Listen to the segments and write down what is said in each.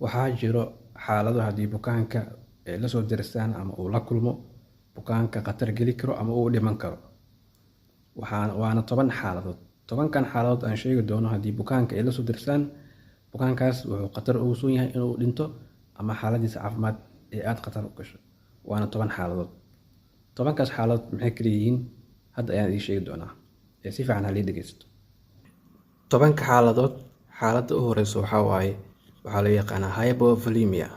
Waxaa jiro xaalado haddii bukaanka ay la soo dirsaan ama uu la kulmo bukaanka khatar geli karo ama uu dhiman karo. Waana 10 xaaladood. 10kan xaaladood aan sheegi doono haddii bukaanka ay la soo dirsaan, bukaankaas wuxuu khatar ugu sugan yahay inuu dhinto ama xaaladiisa caafimaad ee aad khatar u gasho. Waana 10 xaaladood. 10kaas xaaladood maxay kala yihiin? Hadda ayaan idiin sheegi doonaa. Si fiican ha lii dhegeysto. 10ka xaaladood, xaaladda u horeysa waxaa loo yaqaanaa hypovolemia.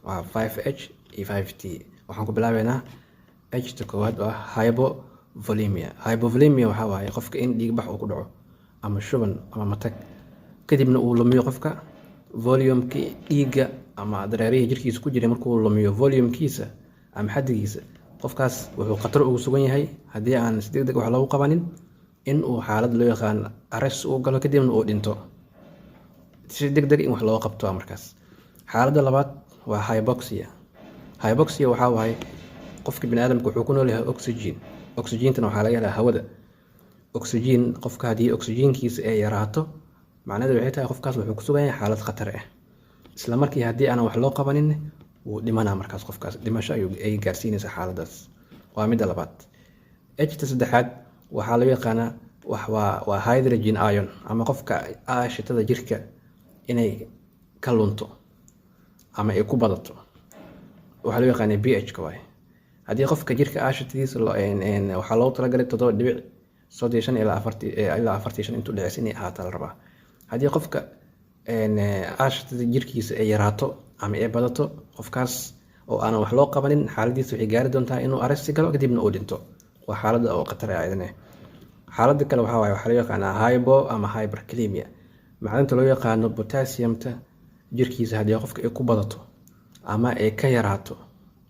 Waa 5H iyo 5T. Waxaan ku bilaabeynaa H-ta koowaad oo ah hypovolemia. Hypovolemia waxaa waaye qofka in dhiig bax uu ku dhaco ama shuban ama matag, kadibna uu lumiyo qofka volume-kii dhiigga ama dareerihii jirkiisa ku jiray. Markuu lumiyo volume-kiisa ama xaddigiisa, qofkaas wuxuu khatar ugu sugan yahay haddii aan si degdeg wax loogu qabanin in uu xaalad loo yaqaan arrest uu galo, kadibna uu dhinto. Si degdeg in wax looga qabto markaas. Xaaladda labaad waa hypoxia. Hypoxia waxaa waaye qofka bini'aadamka wuxuu ku nool yahay oxygen. Oxygen-tana waxaa laga helaa hawada. Oxygen qofka haddii oxygen-kiisa ay yaraato, macnaheedu waxay tahay qofkaas wuxuu ku sugan yahay xaalad khatar ah. Isla markii haddii aan wax loo qabanin wuu dhimanaa markaas. Qofkaas dhimasho ay gaarsiinaysaa xaaladdaas. Waa midda labaad. H-ta saddexaad waxaa loo yaqaanaa waa hydrogen ion, ama qofka aashitada jirka inay ka lunto ama ay ku badato. Waxaa loo yaqaanaa pH-ka waaye. Haddii qofka jirka aashitadiisa waxaa loogu talagalay 7.35 ilaa 45 intuu dhexeysa inay ahaato la rabaa. Haddii qofka aashitada jirkiisa ay yaraato ama ay badato, qofkaas oo aanan wax loo qabanin, xaaladiisa waxay gaari doontaa inuu arrest galo, kadibna uu dhinto. Waa xaaladda oo khatar ah ayadana. Xaaladda kale waxaa loo yaqaanaa hypo ama hyperkalemia. Macdanta loo yaqaano potassium-ta jirkiisa haddii qofka ay ku badato ama ay ka yaraato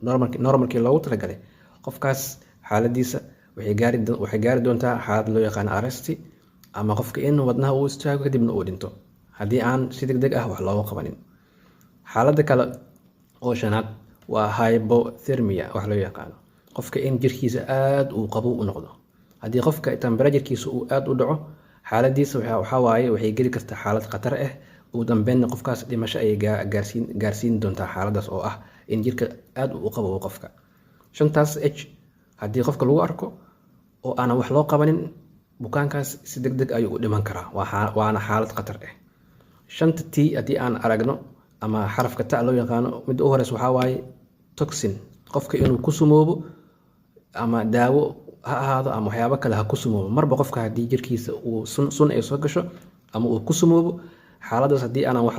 normalkii loogu talagalay, qofkaas xaaladiisa waxay gaari doontaa xaalad loo yaqaano arrest, ama qofka in wadnaha uu istaago kadibna uu dhinto haddii aan si degdeg ah wax looga qabanin. Xaaladda kale oo shanaad waa hypothermia wax loo yaqaano. Qofka in jirkiisa aad uu qabow u noqdo. Haddii qofka temperature-kiisa uu aad u dhaco, xaaladiisa waxay geli kartaa xaalad khatar ah. Ugu dambeynna qofkaas dhimasho ayay gaarsiin doontaa xaaladdaas oo ah in jirka aad u qabow qofka. 5taas H haddii qofka lagu arko oo aanan wax loo qabanin, bukaankaas si degdeg ayuu u dhiman karaa. Waana xaalad khatar ah. 5ta T haddii aan aragno, ama xarafka ta loo yaqaano, midda u horeysa waxaa waaye toxin. Qofka inuu ku sumoobo ama daawo ha ahaado ama waxyaabo kale ha ku sumoobo. Marba qofka haddii jirkiisa uu sun ay soo gasho ama uu ku sumoobo, xaaladdaas haddii aanan wax